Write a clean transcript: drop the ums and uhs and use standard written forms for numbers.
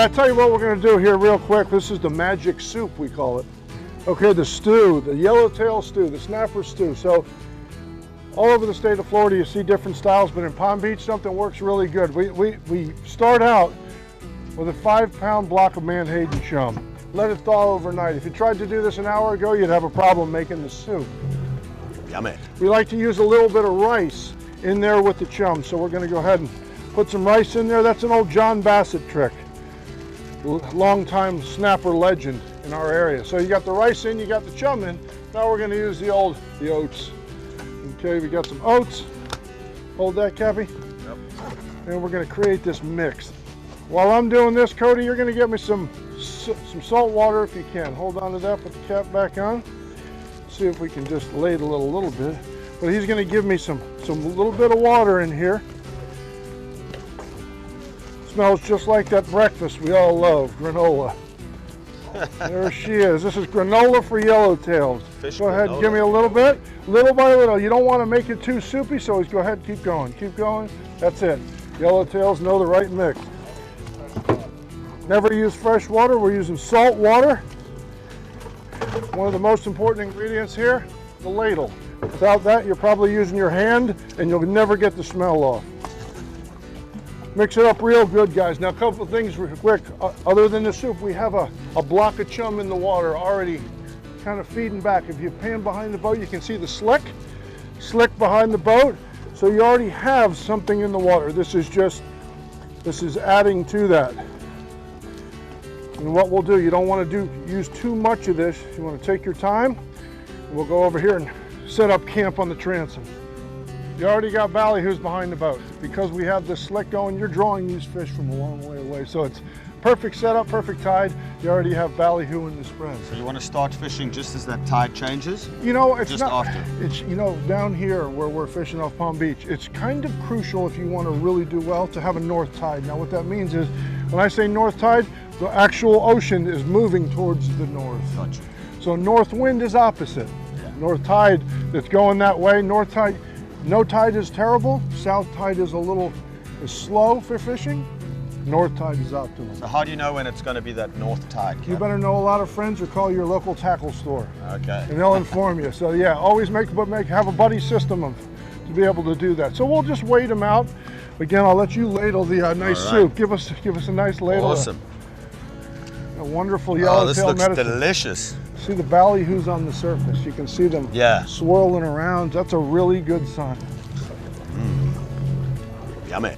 right, I'll tell you what we're gonna do here real quick. This is the magic soup, we call it. Okay, the stew, the yellowtail stew, the snapper stew. So all over the state of Florida, you see different styles, but in Palm Beach, something works really good. We start out with a 5-pound block of Manhattan chum. Let it thaw overnight. If you tried to do this an hour ago, you'd have a problem making the soup. Yummy. We like to use a little bit of rice in there with the chum, so we're gonna go ahead and put some rice in there. That's an old John Bassett trick. Long-time snapper legend in our area. So you got the rice in, you got the chum in. Now we're gonna use the oats. Okay, we got some oats. Hold that, Cappy. Yep. And we're gonna create this mix. While I'm doing this, Cody, you're gonna get me some salt water if you can. Hold on to that, put the cap back on. See if we can just ladle it a little bit. But he's gonna give me some little bit of water in here. Smells just like that breakfast we all love, granola. There she is. This is granola for yellowtails. Go ahead and give me a little bit, little by little. You don't want to make it too soupy, so go ahead, keep going, keep going. That's it. Yellowtails know the right mix. Never use fresh water, we're using salt water. One of the most important ingredients here, the ladle. Without that, you're probably using your hand and you'll never get the smell off. Mix it up real good, guys. Now, a couple of things real quick. Other than the soup, we have a block of chum in the water already kind of feeding back. If you pan behind the boat, you can see the slick behind the boat. So you already have something in the water. This is adding to that. And what we'll do, you don't want to use too much of this. You want to take your time. We'll go over here and set up camp on the transom. You already got ballyhoos behind the boat. Because we have this slick going, you're drawing these fish from a long way away. So it's perfect setup, perfect tide. You already have ballyhoo in the spread. So you want to start fishing just as that tide changes? You know, it's just not, after. It's, you know, down here where we're fishing off Palm Beach, it's kind of crucial if you want to really do well to have a north tide. Now what that means is, when I say north tide, the actual ocean is moving towards the north. Gotcha. So north wind is opposite. Yeah. North tide that's going that way, north tide, no tide is terrible, south tide is a little slow for fishing, north tide is optimal. So how do you know when it's going to be that north tide, Cap? You better know a lot of friends or call your local tackle store. Okay. And they'll inform you. So yeah, always have a buddy system to be able to do that. So we'll just wait them out. Again, I'll let you ladle the nice soup. Give us a nice ladle. Awesome. A wonderful yellowtail medicine. Oh, this looks delicious. See the ballyhoos on the surface. You can see them swirling around. That's a really good sign. Yummy.